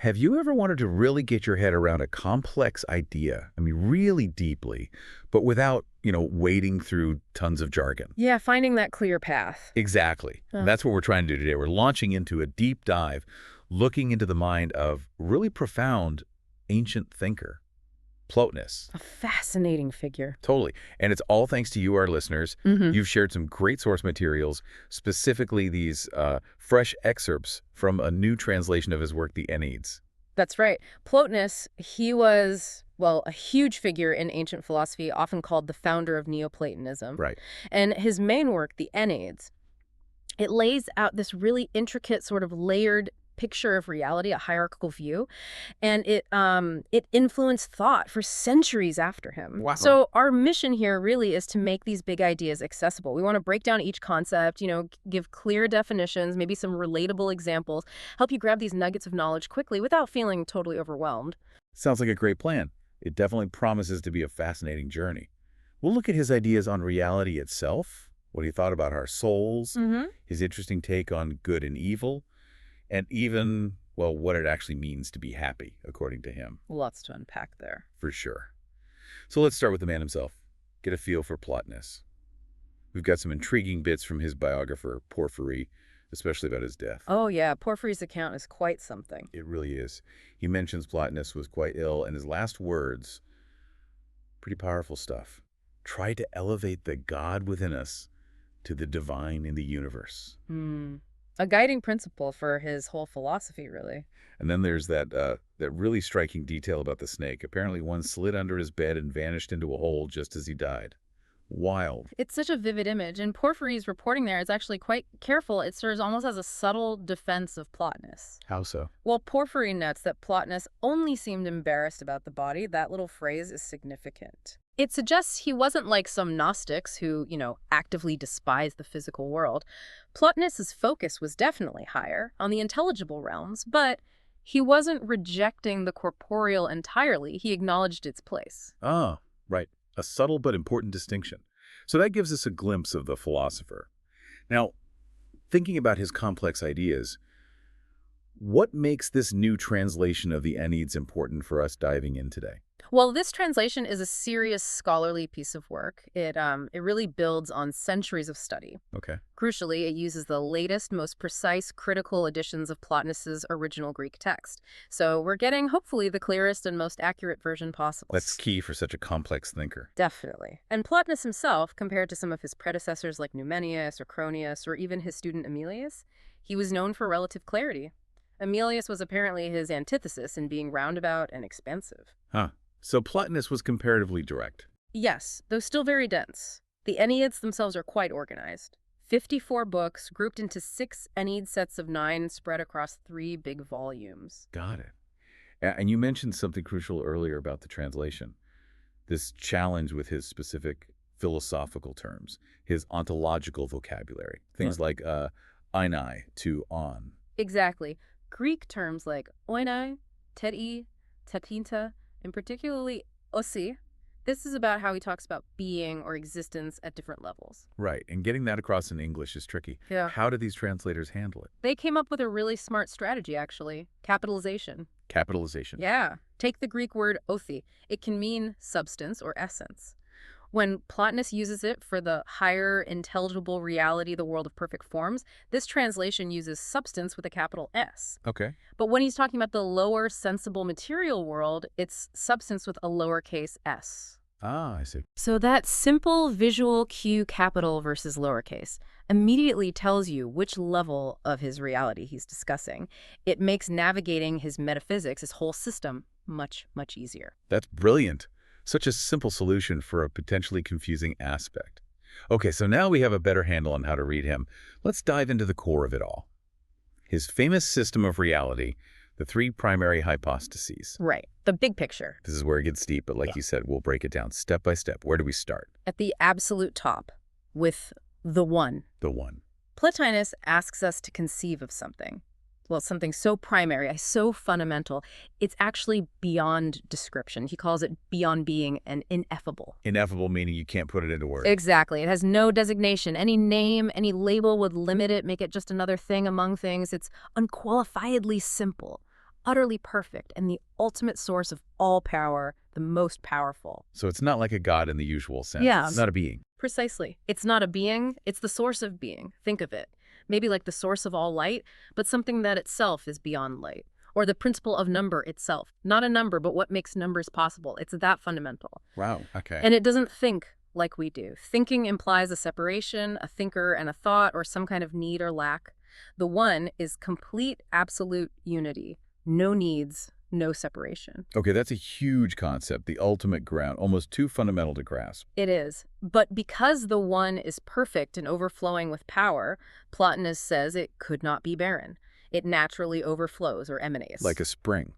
Have you ever wanted to really get your head around a complex idea? I mean, really deeply, but without, wading through tons of jargon? Yeah, finding that clear path. Exactly. And that's what we're trying to do today. We're launching into a deep dive, looking into the mind of really profound ancient thinker, Plotinus. A fascinating figure. Totally. And it's all thanks to you, our listeners. You've shared some great source materials, specifically these fresh excerpts from a new translation of his work, the Enneads. That's right. Plotinus, he was, well, a huge figure in ancient philosophy, often called the founder of Neoplatonism. Right. And his main work, the Enneads, it lays out this really intricate sort of layered picture of reality, a hierarchical view, and it influenced thought for centuries after him. Wow. So our mission here really is to make these big ideas accessible. We want to break down each concept, give clear definitions, maybe some relatable examples, help you grab these nuggets of knowledge quickly without feeling totally overwhelmed. Sounds like a great plan. It definitely promises to be a fascinating journey. We'll look at his ideas on reality itself, what he thought about our souls, his interesting take on good and evil, and even, well, what it actually means to be happy, according to him. Lots to unpack there. For sure. So let's start with the man himself. Get a feel for Plotinus. We've got some intriguing bits from his biographer, Porphyry, especially about his death. Oh, yeah. Porphyry's account is quite something. It really is. He mentions Plotinus was quite ill, and his last words, pretty powerful stuff. Try to elevate the God within us to the divine in the universe. A guiding principle for his whole philosophy, really. And then there's that really striking detail about the snake. Apparently one slid under his bed and vanished into a hole just as he died. Wild. It's such a vivid image, and Porphyry's reporting there is actually quite careful. It serves almost as a subtle defense of Plotinus. How so? Well, Porphyry notes that Plotinus only seemed embarrassed about the body. That little phrase is significant. It suggests he wasn't like some Gnostics who, actively despised the physical world. Plotinus's focus was definitely higher, on the intelligible realms, but he wasn't rejecting the corporeal entirely. He acknowledged its place. Ah, right. A subtle but important distinction. So that gives us a glimpse of the philosopher. Now, thinking about his complex ideas, what makes this new translation of the Enneads important for us diving in today? Well, this translation is a serious scholarly piece of work. It really builds on centuries of study. Okay. Crucially, it uses the latest, most precise, critical editions of Plotinus's original Greek text. So we're getting, hopefully, the clearest and most accurate version possible. That's key for such a complex thinker. Definitely. And Plotinus himself, compared to some of his predecessors like Numenius or Cronius or even his student Emilius, he was known for relative clarity. Emilius was apparently his antithesis in being roundabout and expansive. Huh. So Plotinus was comparatively direct. Yes, though still very dense. The Enneads themselves are quite organized. 54 books grouped into 6 Ennead sets of 9 spread across 3 big volumes. Got it. And you mentioned something crucial earlier about the translation. This challenge with his specific philosophical terms, his ontological vocabulary. Things like einai to on. Exactly. Greek terms like oinai, teti, tetinta, and particularly osi. This is about how he talks about being or existence at different levels. Right, and getting that across in English is tricky. Yeah. How do these translators handle it? They came up with a really smart strategy, actually. Capitalization. Capitalization. Yeah. Take the Greek word othi. It can mean substance or essence. When Plotinus uses it for the higher intelligible reality, the world of perfect forms, this translation uses substance with a capital S. Okay. But when he's talking about the lower sensible material world, it's substance with a lowercase s. Ah, I see. So that simple visual cue, capital versus lowercase, immediately tells you which level of his reality he's discussing. It makes navigating his metaphysics, his whole system, much, much easier. That's brilliant. Such a simple solution for a potentially confusing aspect. Okay, so now we have a better handle on how to read him. Let's dive into the core of it all. His famous system of reality, the 3 primary hypostases. Right, the big picture. This is where it gets deep, but like you said, we'll break it down step by step. Where do we start? At the absolute top, with the one. The one. Plotinus asks us to conceive of something. Well, something so primary, so fundamental, it's actually beyond description. He calls it beyond being and ineffable. Ineffable meaning you can't put it into words. Exactly. It has no designation. Any name, any label would limit it, make it just another thing among things. It's unqualifiedly simple, utterly perfect and the ultimate source of all power, the most powerful. So it's not like a god in the usual sense. Yeah. It's not a being. Precisely. It's not a being, it's the source of being. Think of it. Maybe like the source of all light, but something that itself is beyond light. Or the principle of number itself. Not a number, but what makes numbers possible. It's that fundamental. Wow, okay. And it doesn't think like we do. Thinking implies a separation, a thinker and a thought, or some kind of need or lack. The one is complete, absolute unity. No needs, no separation. Okay, that's a huge concept, the ultimate ground, almost too fundamental to grasp. It is. But because the one is perfect and overflowing with power, Plotinus says it could not be barren. It naturally overflows or emanates. Like a spring.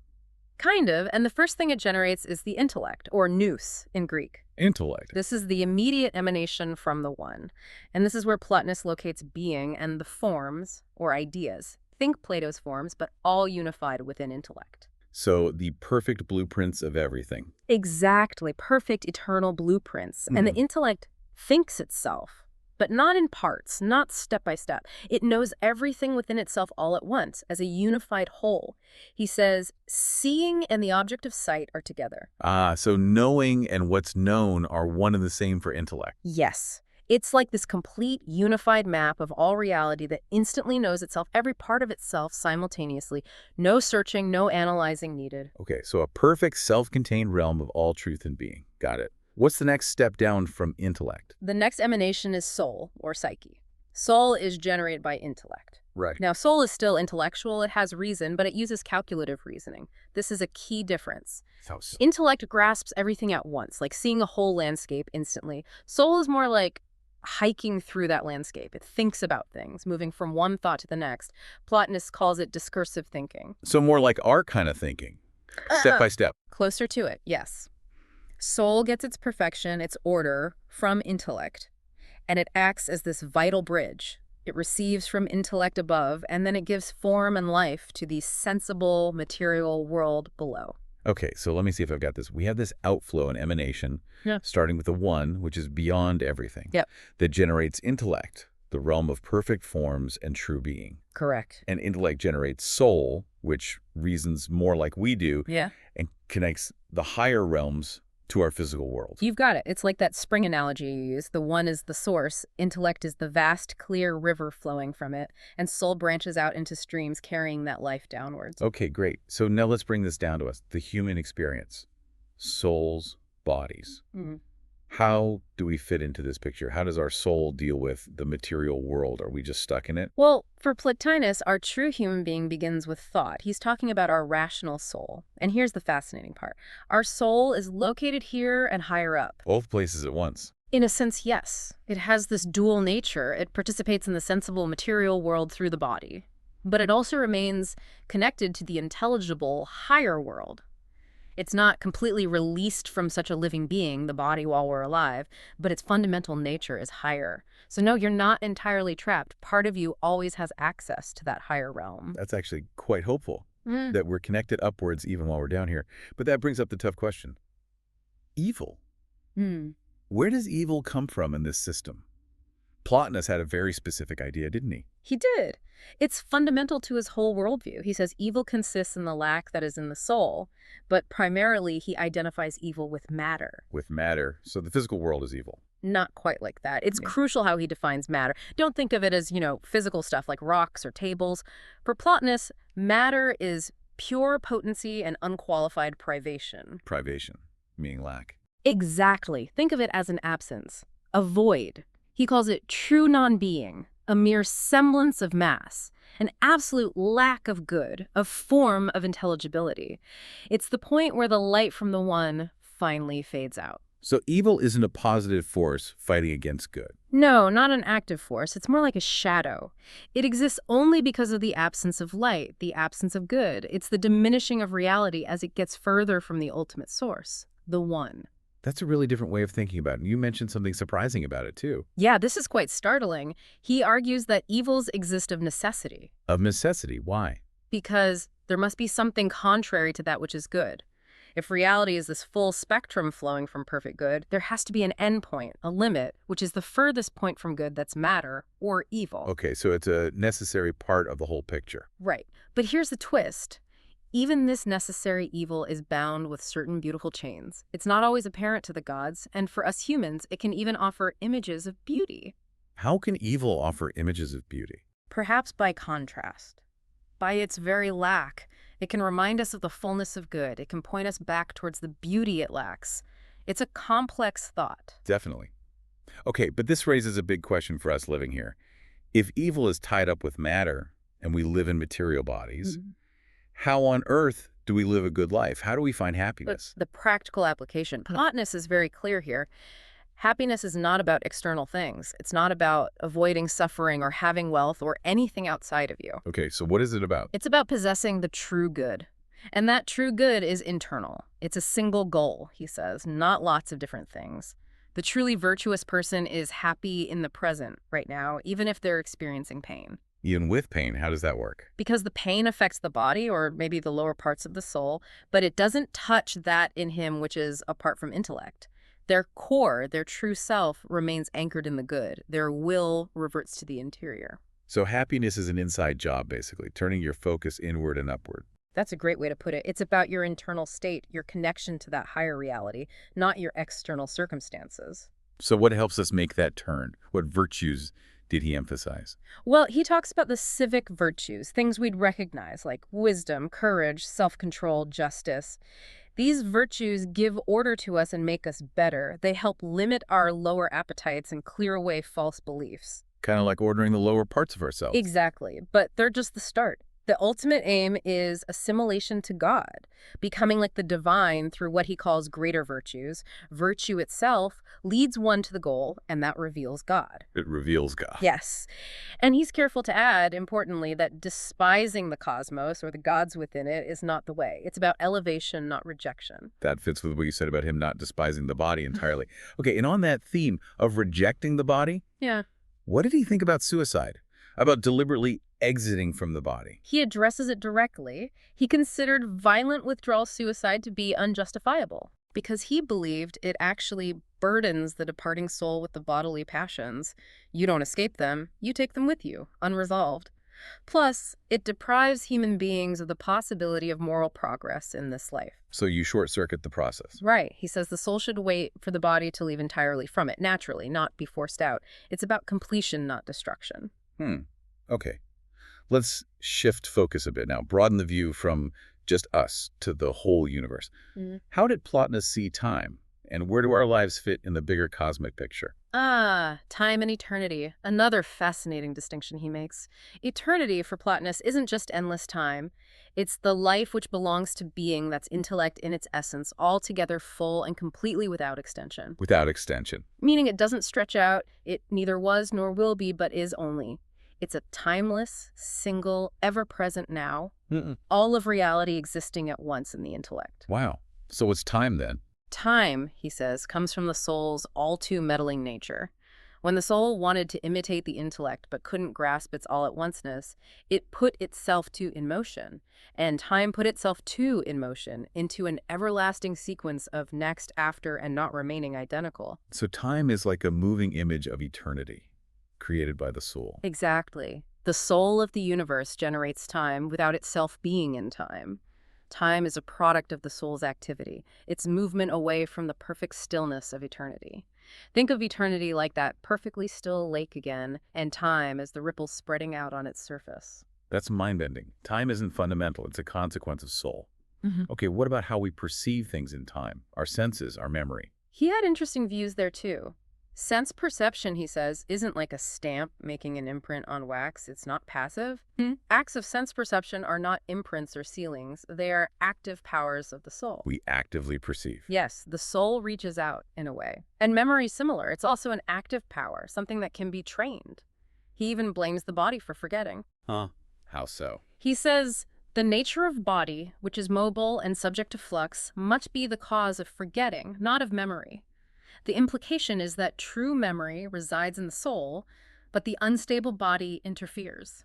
Kind of, and the first thing it generates is the intellect, or nous in Greek. Intellect. This is the immediate emanation from the one. And this is where Plotinus locates being and the forms, or ideas. Think Plato's forms, but all unified within intellect. So the perfect blueprints of everything. Exactly, perfect eternal blueprints. And the intellect thinks itself, but not in parts, not step by step. It knows everything within itself all at once, as a unified whole. He says, seeing and the object of sight are together. Ah, so knowing and what's known are one and the same for intellect. Yes. It's like this complete, unified map of all reality that instantly knows itself, every part of itself simultaneously. No searching, no analyzing needed. Okay, so a perfect self-contained realm of all truth and being. Got it. What's the next step down from intellect? The next emanation is soul, or psyche. Soul is generated by intellect. Right. Now, soul is still intellectual, it has reason, but it uses calculative reasoning. This is a key difference. Intellect grasps everything at once, like seeing a whole landscape instantly. Soul is more like hiking through that landscape. It thinks about things, moving from one thought to the next. Plotinus calls it discursive thinking. So more like our kind of thinking, step by step. Closer to it, yes. Soul gets its perfection, its order, from intellect, and it acts as this vital bridge. It receives from intellect above, and then it gives form and life to the sensible, material world below. Okay, so let me see if I've got this. We have this outflow and emanation, starting with the one, which is beyond everything, that generates intellect, the realm of perfect forms and true being. Correct. And intellect generates soul, which reasons more like we do, and connects the higher realms to our physical world. You've got it. It's like that spring analogy you use. The one is the source, intellect is the vast, clear river flowing from it, and soul branches out into streams carrying that life downwards. Okay, great. So now let's bring this down to us, the human experience. Souls, bodies. How do we fit into this picture? How does our soul deal with the material world? Are we just stuck in it? Well, for Plotinus, our true human being begins with thought. He's talking about our rational soul. And here's the fascinating part. Our soul is located here and higher up. Both places at once. In a sense, yes. It has this dual nature. It participates in the sensible material world through the body. But it also remains connected to the intelligible higher world. It's not completely released from such a living being, the body, while we're alive, but its fundamental nature is higher. So no, you're not entirely trapped. Part of you always has access to that higher realm. That's actually quite hopeful, that we're connected upwards even while we're down here. But that brings up the tough question. Evil. Where does evil come from in this system? Plotinus had a very specific idea, didn't he? He did. It's fundamental to his whole worldview. He says evil consists in the lack that is in the soul, but primarily he identifies evil with matter. With matter. So the physical world is evil. Not quite like that. It's crucial how he defines matter. Don't think of it as, physical stuff like rocks or tables. For Plotinus, matter is pure potency and unqualified privation. Privation, meaning lack. Exactly. Think of it as an absence, a void. He calls it true non-being, a mere semblance of mass, an absolute lack of good, of form of intelligibility. It's the point where the light from the one finally fades out. So evil isn't a positive force fighting against good. No, not an active force. It's more like a shadow. It exists only because of the absence of light, the absence of good. It's the diminishing of reality as it gets further from the ultimate source, the one. That's a really different way of thinking about it. And you mentioned something surprising about it, too. Yeah, this is quite startling. He argues that evils exist of necessity. Of necessity? Why? Because there must be something contrary to that which is good. If reality is this full spectrum flowing from perfect good, there has to be an endpoint, a limit, which is the furthest point from good that's matter or evil. Okay, so it's a necessary part of the whole picture. Right. But here's the twist. Even this necessary evil is bound with certain beautiful chains. It's not always apparent to the gods, and for us humans, it can even offer images of beauty. How can evil offer images of beauty? Perhaps by contrast. By its very lack, it can remind us of the fullness of good. It can point us back towards the beauty it lacks. It's a complex thought. Definitely. Okay, but this raises a big question for us living here. If evil is tied up with matter and we live in material bodies, how on earth do we live a good life? How do we find happiness? But the practical application. Plotinus is very clear here. Happiness is not about external things. It's not about avoiding suffering or having wealth or anything outside of you. Okay, so what is it about? It's about possessing the true good. And that true good is internal. It's a single goal, he says, not lots of different things. The truly virtuous person is happy in the present right now, even if they're experiencing pain. Even with pain, how does that work? Because the pain affects the body or maybe the lower parts of the soul, but it doesn't touch that in him which is apart from intellect. Their core, their true self, remains anchored in the good. Their will reverts to the interior. So happiness is an inside job, basically, turning your focus inward and upward. That's a great way to put it. It's about your internal state, your connection to that higher reality, not your external circumstances. So what helps us make that turn? What virtues did he emphasize? Well, he talks about the civic virtues, things we'd recognize like wisdom, courage, self-control, justice. These virtues give order to us and make us better. They help limit our lower appetites and clear away false beliefs. Kind of like ordering the lower parts of ourselves. Exactly, but they're just the start. The ultimate aim is assimilation to God, becoming like the divine through what he calls greater virtues. Virtue itself leads one to the goal, and that reveals God. It reveals God. Yes. And he's careful to add, importantly, that despising the cosmos or the gods within it is not the way. It's about elevation, not rejection. That fits with what you said about him not despising the body entirely. Okay, and on that theme of rejecting the body, Yeah. what did he think about suicide? About deliberately exiting from the body? He addresses it directly. He considered violent withdrawal suicide to be unjustifiable because he believed it actually burdens the departing soul with the bodily passions. You don't escape them. You take them with you, unresolved. Plus, it deprives human beings of the possibility of moral progress in this life. So you short-circuit the process. Right. He says the soul should wait for the body to leave entirely from it, naturally, not be forced out. It's about completion, not destruction. Okay. Let's shift focus a bit now. Broaden the view from just us to the whole universe. How did Plotinus see time? And where do our lives fit in the bigger cosmic picture? Time and eternity. Another fascinating distinction he makes. Eternity for Plotinus isn't just endless time. It's the life which belongs to being that's intellect in its essence, altogether full and completely without extension. Without extension. Meaning it doesn't stretch out, it neither was nor will be, but is only. It's a timeless, single, ever-present now, all of reality existing at once in the intellect. Wow. So what's time then? Time, he says, comes from the soul's all-too-meddling nature. When the soul wanted to imitate the intellect but couldn't grasp its all-at-onceness, it put itself too in motion, and time put itself too in motion into an everlasting sequence of next, after, and not remaining identical. So time is like a moving image of eternity, created by the soul. Exactly. The soul of the universe generates time without itself being in time. Time is a product of the soul's activity, its movement away from the perfect stillness of eternity. Think of eternity like that perfectly still lake again, and time as the ripples spreading out on its surface. That's mind-bending. Time isn't fundamental. It's a consequence of soul. Okay, what about how we perceive things in time? Our senses, our memory. He had interesting views there, too. Sense perception, he says, isn't like a stamp making an imprint on wax. It's not passive. Acts of sense perception are not imprints or sealings. They are active powers of the soul. We actively perceive. Yes, the soul reaches out in a way. And memory is similar. It's also an active power, something that can be trained. He even blames the body for forgetting. Huh? How so? He says, the nature of body, which is mobile and subject to flux, must be the cause of forgetting, not of memory. The implication is that true memory resides in the soul, but the unstable body interferes.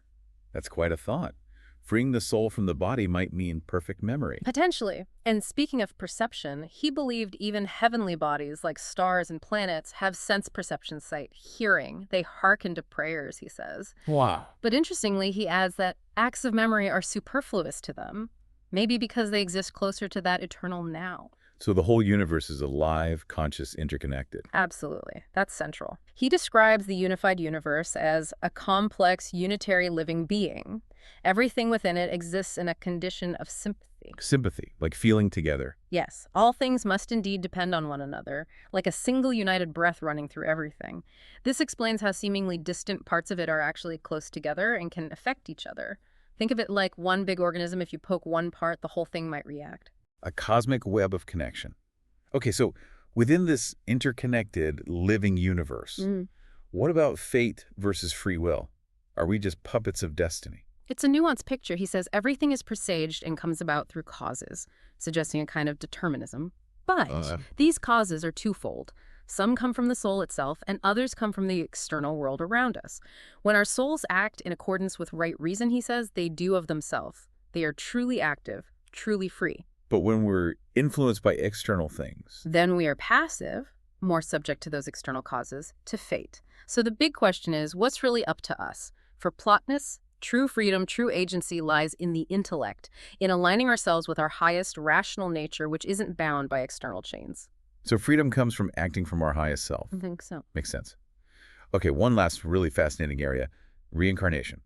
That's quite a thought. Freeing the soul from the body might mean perfect memory. Potentially. And speaking of perception, he believed even heavenly bodies like stars and planets have sense perception sight, hearing. They hearken to prayers, he says. Wow. But interestingly, he adds that acts of memory are superfluous to them. Maybe because they exist closer to that eternal now. So the whole universe is alive, conscious, interconnected. Absolutely. That's central. He describes the unified universe as a complex, unitary living being. Everything within it exists in a condition of sympathy. Sympathy, like feeling together. Yes, all things must indeed depend on one another, like a single united breath running through everything. This explains how seemingly distant parts of it are actually close together and can affect each other. Think of it like one big organism. If you poke one part, the whole thing might react. A cosmic web of connection. Okay, so within this interconnected living universe, what about fate versus free will? Are we just puppets of destiny? It's a nuanced picture. He says everything is presaged and comes about through causes, suggesting a kind of determinism. But these causes are twofold. Some come from the soul itself, and others come from the external world around us. When our souls act in accordance with right reason, he says, they do of themselves. They are truly active, truly free. But when we're influenced by external things, Then we are passive, more subject to those external causes, to fate. So the big question is, what's really up to us? For Plotinus, true freedom, true agency lies in the intellect, in aligning ourselves with our highest rational nature, which isn't bound by external chains. so freedom comes from acting from our highest self. I think so. Makes sense. Okay, one last really fascinating area, reincarnation.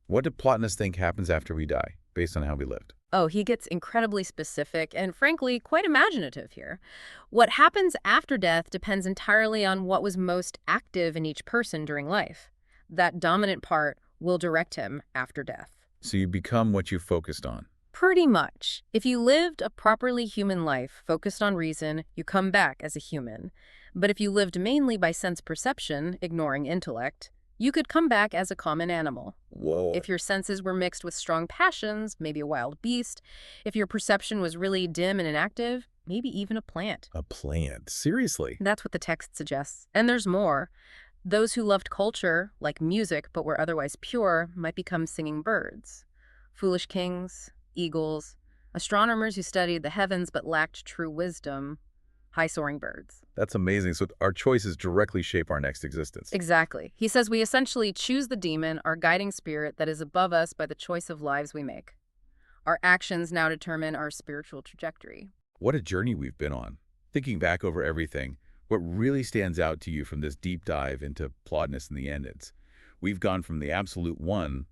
What did Plotinus think happens after we die, based on how we lived? Oh, he gets incredibly specific and, frankly, quite imaginative here. What happens after death depends entirely on what was most active in each person during life. That dominant part will direct him after death. So you become what you focused on. Pretty much. If you lived a properly human life, focused on reason, you come back as a human. But if you lived mainly by sense perception, ignoring intellect, you could come back as a common animal. Whoa. If your senses were mixed with strong passions, maybe a wild beast. If your perception was really dim and inactive, maybe even a plant. A plant? Seriously? That's what the text suggests. And there's more. Those who loved culture, like music, but were otherwise pure, might become singing birds. Foolish kings, eagles, astronomers who studied the heavens but lacked true wisdom, high-soaring birds. That's amazing. So our choices directly shape our next existence. Exactly. He says we essentially choose the demon, our guiding spirit that is above us, by the choice of lives we make. Our actions now determine our spiritual trajectory. What a journey we've been on. Thinking back over everything, what really stands out to you from this deep dive into Plotinus and the Enneads? We've gone from the absolute one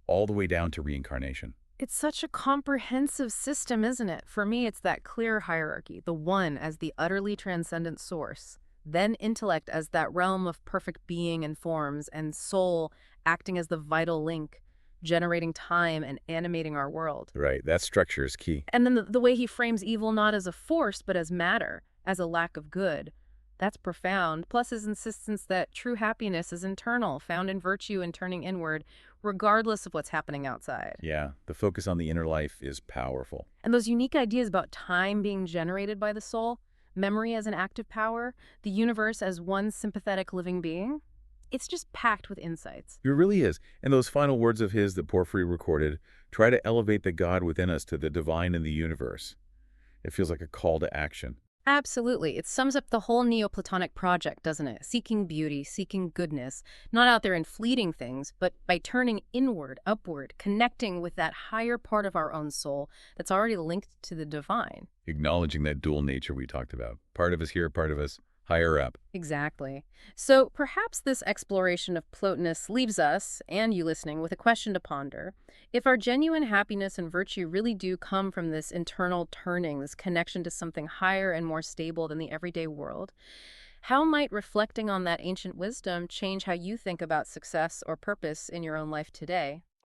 all the way down to reincarnation. It's such a comprehensive system, isn't it? For me, it's that clear hierarchy, the one as the utterly transcendent source, then intellect as that realm of perfect being and forms, and soul acting as the vital link, generating time and animating our world. Right, that structure is key. And then the way he frames evil not as a force, but as matter, as a lack of good. That's profound. Plus his insistence that true happiness is internal, found in virtue and turning inward, regardless of what's happening outside. Yeah, the focus on the inner life is powerful. And those unique ideas about time being generated by the soul, memory as an active power, the universe as one sympathetic living being, it's just packed with insights. It really is. And those final words of his that Porphyry recorded try to elevate the God within us to the divine in the universe. It feels like a call to action. Absolutely. It sums up the whole Neoplatonic project, doesn't it? Seeking beauty, seeking goodness, not out there in fleeting things, but by turning inward, upward, connecting with that higher part of our own soul that's already linked to the divine. Acknowledging that dual nature we talked about. Part of us here, part of us higher up. Exactly. So perhaps this exploration of Plotinus leaves us, and you listening, with a question to ponder. If our genuine happiness and virtue really do come from this internal turning, this connection to something higher and more stable than the everyday world, how might reflecting on that ancient wisdom change how you think about success or purpose in your own life today?